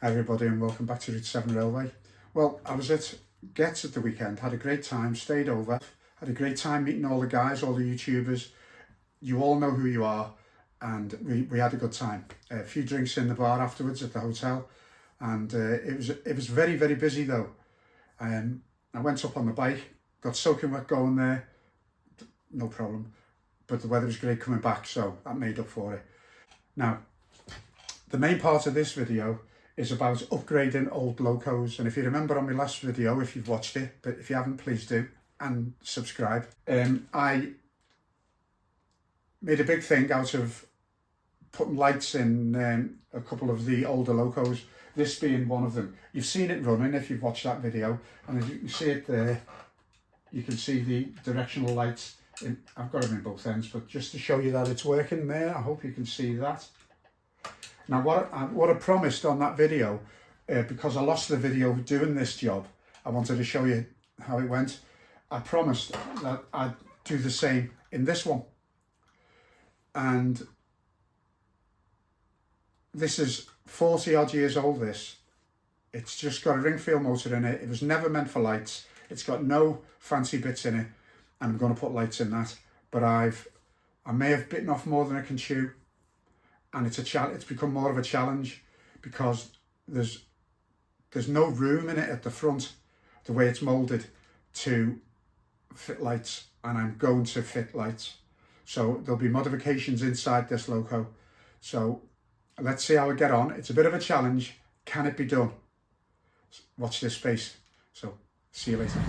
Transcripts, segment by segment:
Hi everybody and welcome back to Route 7 Railway. Well, I was at Getz at the weekend, had a great time, stayed over, had a great time meeting all the guys, all the YouTubers. You all know who you are, and we had a good time. A few drinks in the bar afterwards at the hotel, and it was very, very busy though. I went up on the bike, got soaking wet going there, no problem, but the weather was great coming back, so that made up for it. Now, the main part of this video is about upgrading old locos, and if you remember on my last video, if you've watched it, but if you haven't, please do, and subscribe. I made a big thing out of putting lights in a couple of the older locos, this being one of them. You've seen it running if you've watched that video, and as you can see it there, you can see the directional lights. I've got them in both ends, but just to show you that it's working there, I hope you can see that. Now what I promised on that video, because I lost the video doing this job, I wanted to show you how it went. I promised that I'd do the same in this one. And this is 40 odd years old, this. It's just got a ring feel motor in it. It was never meant for lights. It's got no fancy bits in it, and I'm going to put lights in that. But I may have bitten off more than I can chew. And it's become more of a challenge because there's no room in it at the front, the way it's moulded, to fit lights, and I'm going to fit lights. So there'll be modifications inside this loco. So let's see how I get on. It's a bit of a challenge. Can it be done? Watch this space. So see you later.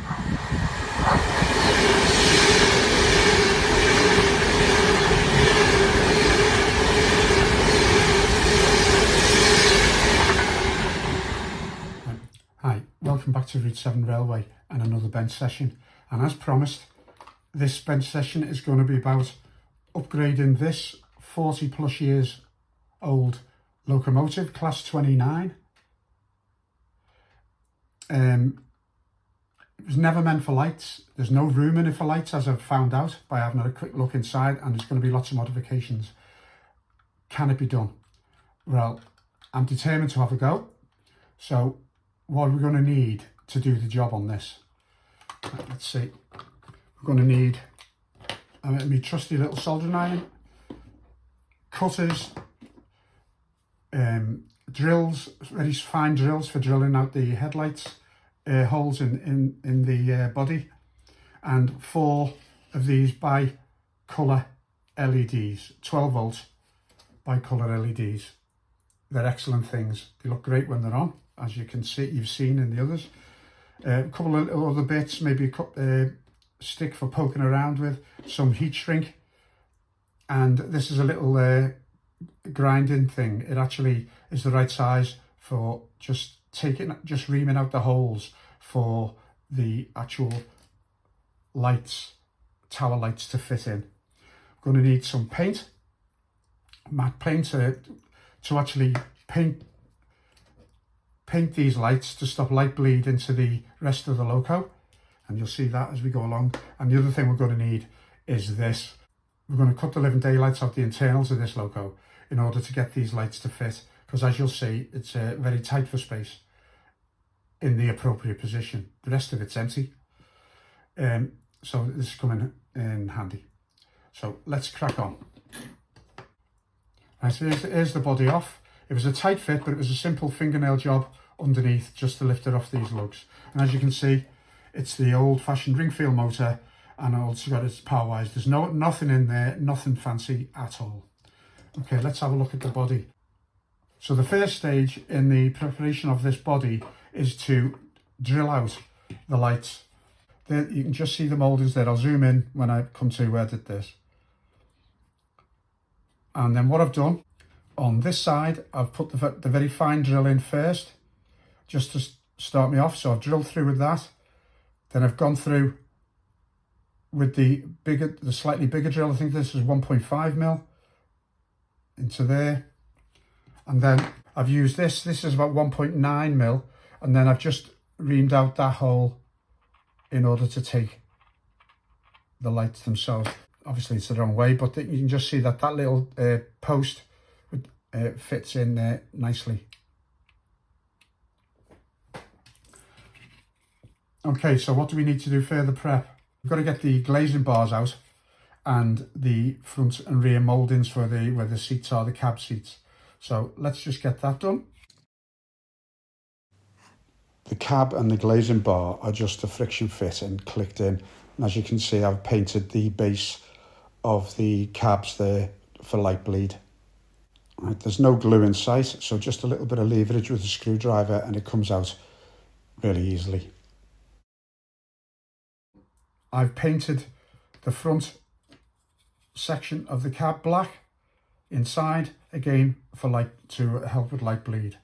Welcome back to Route 7 Railway and another bench session. And as promised, this bench session is going to be about upgrading this 40 plus years old locomotive, class 29. It was never meant for lights. There's no room in it for lights, as I've found out by having a quick look inside, and there's going to be lots of modifications. Can it be done? Well, I'm determined to have a go. So what we're going to need to do the job on this, let's see, we're going to need my trusty little soldering iron, cutters, drills, very fine drills for drilling out the headlights, holes in the body, and 4 of these bi-colour LEDs, 12 volt bi-colour LEDs. They're excellent things. They look great when they're on, as you can see, you've seen in the others. A couple of other bits, maybe a stick for poking around with, some heat shrink, and this is a little grinding thing. It actually is the right size for just reaming out the holes for the actual lights, tower lights to fit in. I'm going to need some paint, matte paint, to actually paint these lights to stop light bleed into the rest of the loco, and you'll see that as we go along. And the other thing we're going to need is this. We're going to cut the living daylights out the internals of this loco in order to get these lights to fit, because as you'll see, it's very tight for space in the appropriate position. The rest of it's empty, so this is coming in handy. So let's crack on. Right, so here's the body off. It was a tight fit, but it was a simple fingernail job underneath just to lift it off these lugs. And as you can see, it's the old-fashioned ring feel motor, and also got its power wires. There's nothing in there, nothing fancy at all. Okay, let's have a look at the body. So the first stage in the preparation of this body is to drill out the lights. There, you can just see the mouldings there. I'll zoom in when I come to edit this. And then what I've done, on this side, I've put the very fine drill in first, just to start me off. So I've drilled through with that. Then I've gone through with the slightly bigger drill. I think this is 1.5 mil into there. And then I've used this. This is about 1.9 mil. And then I've just reamed out that hole in order to take the lights themselves. Obviously it's the wrong way, but you can just see that little post fits in there nicely. Okay, so what do we need to do further prep? We've got to get the glazing bars out and the front and rear mouldings for where the seats are, the cab seats. So let's just get that done. The cab and the glazing bar are just a friction fit and clicked in. And as you can see, I've painted the base of the cabs there for light bleed. Right, there's no glue in sight, so just a little bit of leverage with a screwdriver and it comes out really easily. I've painted the front section of the cab black inside, again for to help with light bleed.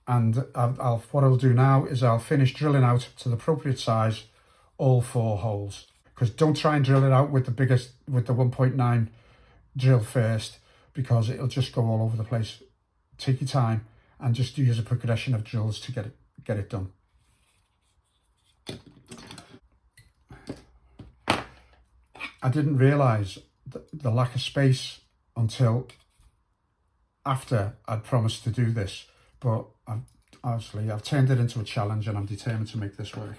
And what I'll do now is I'll finish drilling out to the appropriate size all 4 holes, because don't try and drill it out with the 1.9 drill first, because it'll just go all over the place. Take your time and just use a progression of drills to get it done. I didn't realise the lack of space until after I'd promised to do this, but I've turned it into a challenge and I'm determined to make this work.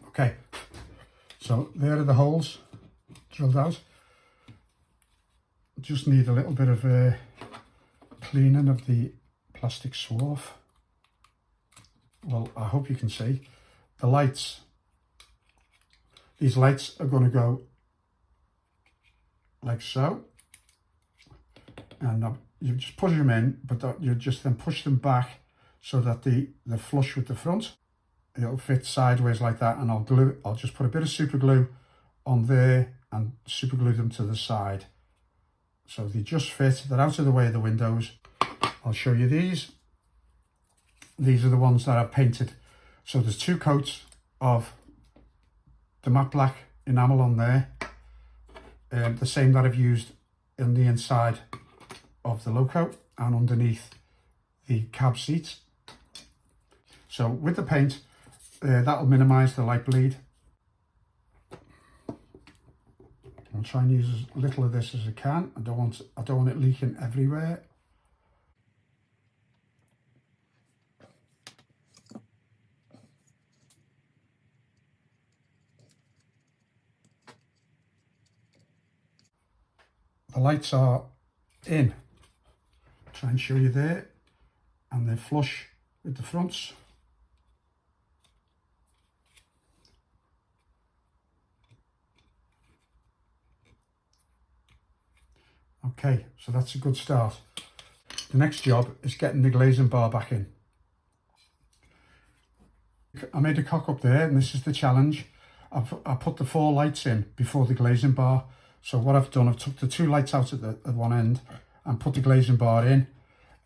Okay, so there are the holes drilled out. Just need a little bit of cleaning of the plastic swarf. Well, I hope you can see the lights. These lights are going to go like so, and you just push them in, but you just then push them back so that they're flush with the front. It'll fit sideways like that, and I'll just put a bit of super glue on there and super glue them to the side. So they just fit, they're out of the way of the windows. I'll show you these. These are the ones that I've painted. So there's 2 coats of the matte black enamel on there. The same that I've used in the inside of the loco and underneath the cab seats. So with the paint, that'll minimise the light bleed. I'll try and use as little of this as I can. I don't want it leaking everywhere. The lights are in. Try and show you there, and they're flush with the fronts. Okay, so that's a good start. The next job is getting the glazing bar back in. I made a cock up there, and this is the challenge. I put the 4 lights in before the glazing bar. So what I've done, I've took the 2 lights out at one end and put the glazing bar in.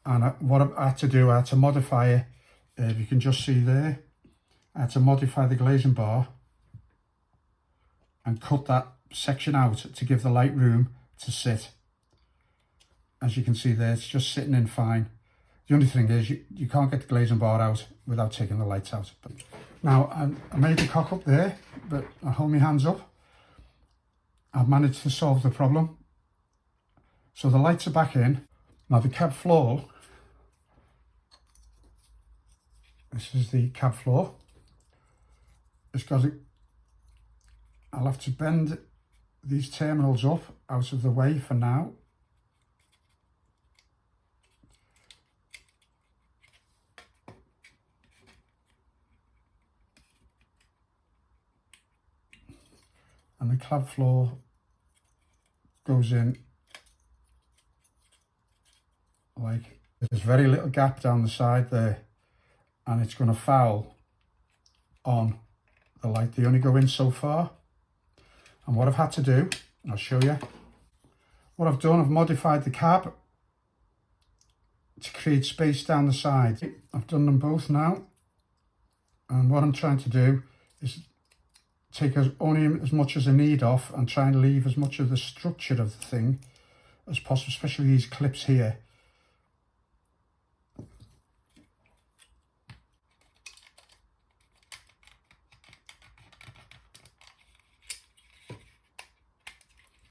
And what I had to do, I had to modify it. If you can just see there, I had to modify the glazing bar and cut that section out to give the light room to sit. As you can see there, it's just sitting in fine. The only thing is you can't get the glazing bar out without taking the lights out. But now I made the cock up there, but I hold my hands up. I've managed to solve the problem. So the lights are back in. Now the cab floor, this is the cab floor. It's got I'll have to bend these terminals up out of the way for now. And the cab floor goes in like, there's very little gap down the side there, and it's going to foul on the light. They only go in so far. And what I've had to do, I'll show you. What I've done, I've modified the cab to create space down the side. I've done them both now. And what I'm trying to do is take only as much as I need off and try and leave as much of the structure of the thing as possible, especially these clips here.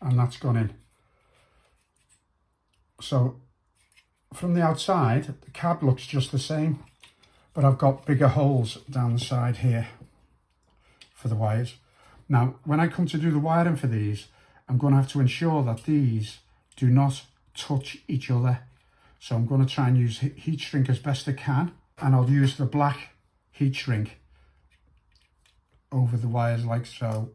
and that's gone in. So from the outside, the cab looks just the same, but I've got bigger holes down the side here for the wires. Now, when I come to do the wiring for these, I'm going to have to ensure that these do not touch each other. So I'm going to try and use heat shrink as best I can, and I'll use the black heat shrink over the wires like so,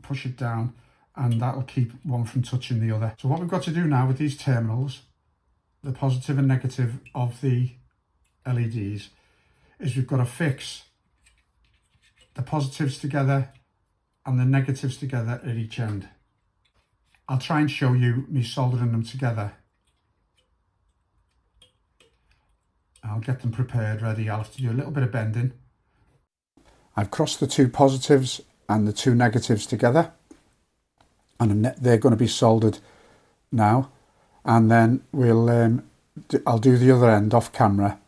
push it down, and that'll keep one from touching the other. So what we've got to do now with these terminals, the positive and negative of the LEDs, is we've got to fix the positives together and the negatives together at each end. I'll try and show you me soldering them together. I'll get them prepared, ready. I'll have to do a little bit of bending. I've crossed the two positives and the two negatives together, and they're going to be soldered now. And then I'll do the other end off camera,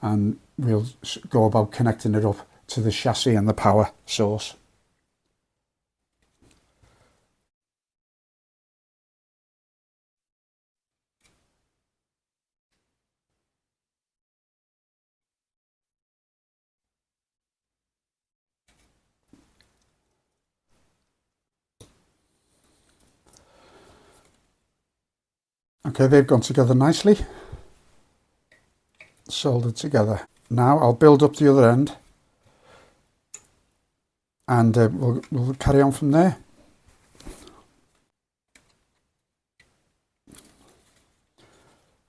and we'll go about connecting it up to the chassis and the power source. Okay, they've gone together nicely, soldered together. Now I'll build up the other end, and we'll carry on from there.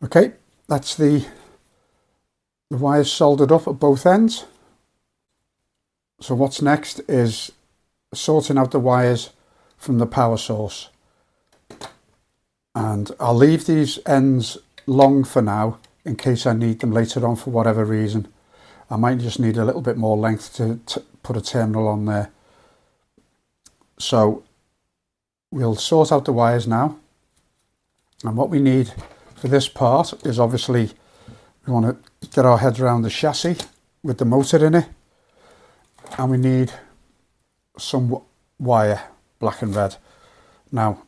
Okay, that's the wires soldered up at both ends. So what's next is sorting out the wires from the power source. And I'll leave these ends long for now in case I need them later on for whatever reason. I might just need a little bit more length to put a terminal on there. So we'll sort out the wires now. And what we need for this part is obviously we want to get our heads around the chassis with the motor in it. And we need some wire, black and red. Now,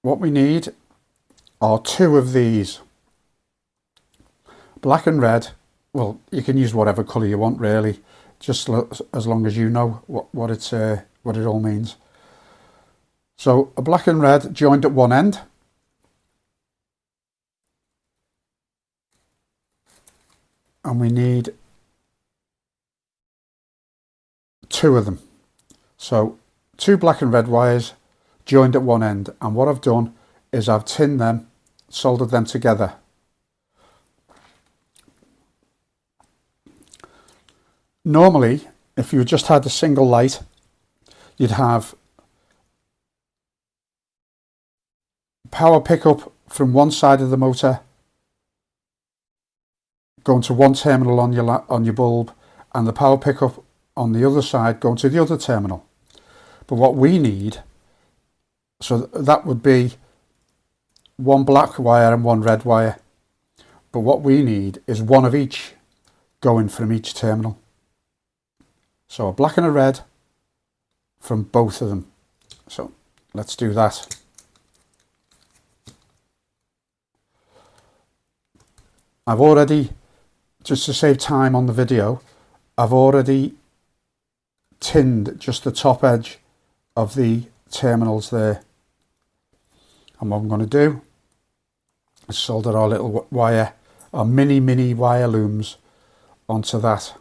what we need are two of these. Black and red, well, you can use whatever colour you want really, just as long as you know what it all means. So a black and red joined at one end. And we need two of them. So two black and red wires joined at one end, and what I've done is I've tinned them, soldered them together. Normally, if you just had a single light, you'd have power pickup from one side of the motor going to one terminal on your bulb, and the power pickup on the other side going to the other terminal. But what we need, so that would be one black wire and one red wire. But what we need is one of each going from each terminal. So a black and a red from both of them. So let's do that. I've already, just to save time on the video, I've already tinned just the top edge of the terminals there. And what I'm going to do is solder our little wire, our mini wire looms onto that.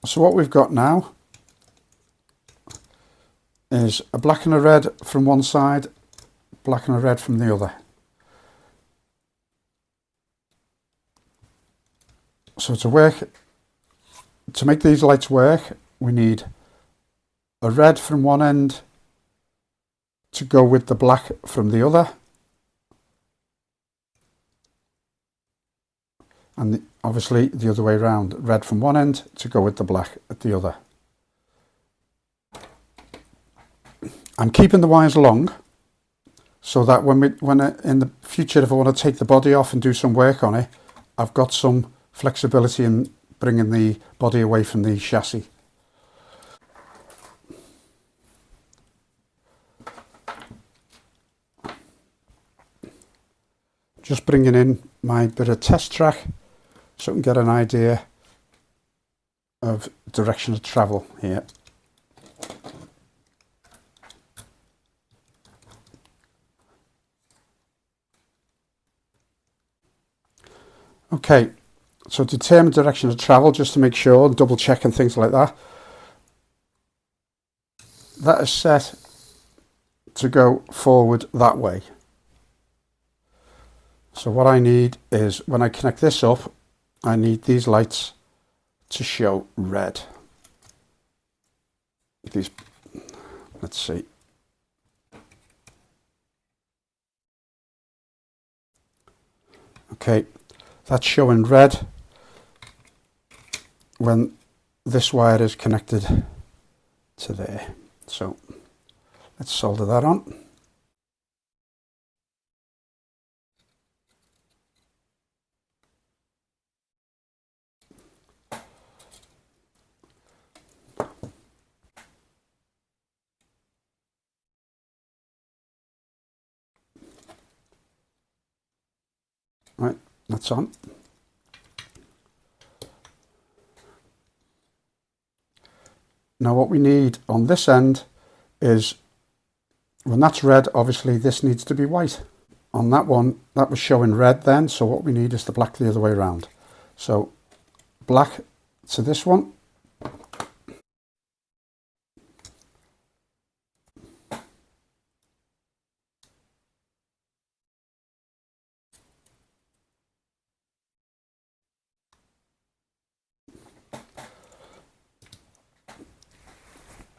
So what we've got now is a black and a red from one side, black and a red from the other. So to make these lights work, we need a red from one end to go with the black from the other, and obviously the other way around, red from one end to go with the black at the other. I'm keeping the wires long so that when in the future, if I want to take the body off and do some work on it, I've got some flexibility in bringing the body away from the chassis. Just bringing in my bit of test track so I can get an idea of direction of travel here. Okay, so determine direction of travel, just to make sure, double check and things like that. That is set to go forward that way. So what I need is, when I connect this up, I need these lights to show red. These, let's see. Okay, that's showing red when this wire is connected to there. So let's solder that on. Right, that's on. Now what we need on this end is, when that's red, obviously this needs to be white. On that one, that was showing red then, so what we need is the black the other way around. So black to this one.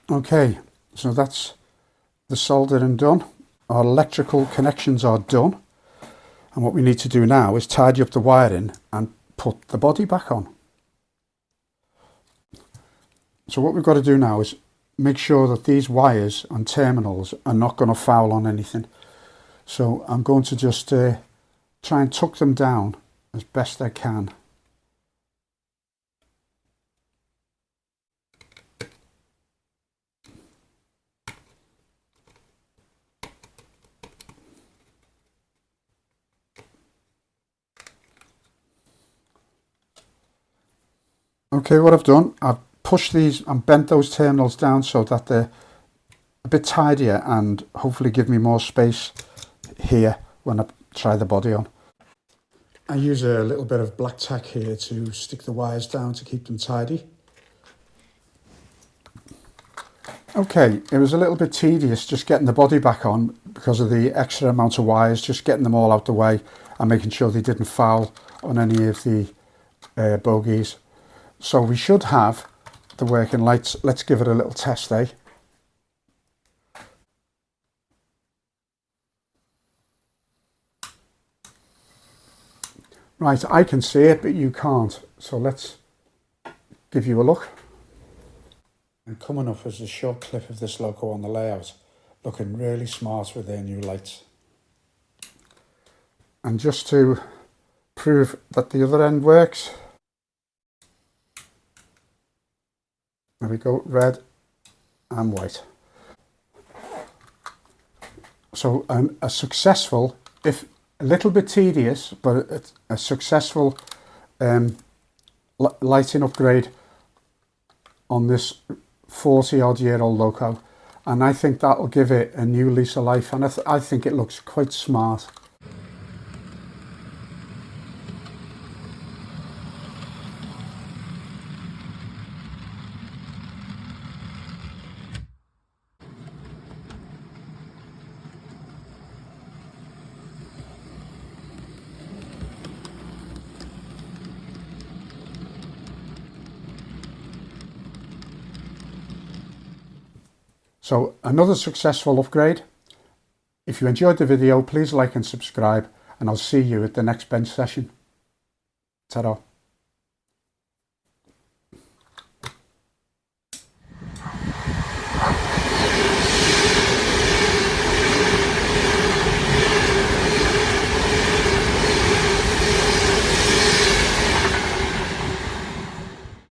Okay, so that's the soldering done. Our electrical connections are done. And what we need to do now is tidy up the wiring and put the body back on. So what we've got to do now is make sure that these wires and terminals are not going to foul on anything. So I'm going to just try and tuck them down as best I can. Okay, what I've done, I've pushed these and bent those terminals down so that they're a bit tidier and hopefully give me more space here when I try the body on. I use a little bit of black tack here to stick the wires down to keep them tidy. Okay, it was a little bit tedious just getting the body back on because of the extra amount of wires, just getting them all out the way and making sure they didn't foul on any of the bogies. So we should have the working lights. Let's give it a little test, eh? Right, I can see it, but you can't. So let's give you a look. And coming up is a short clip of this loco on the layout, looking really smart with their new lights. And just to prove that the other end works, there we go, red and white. So a successful, if a little bit tedious, but a successful lighting upgrade on this 40-odd-year-old loco. And I think that'll give it a new lease of life, and I think it looks quite smart. So another successful upgrade. If you enjoyed the video, please like and subscribe, and I'll see you at the next bench session. Ta-ra.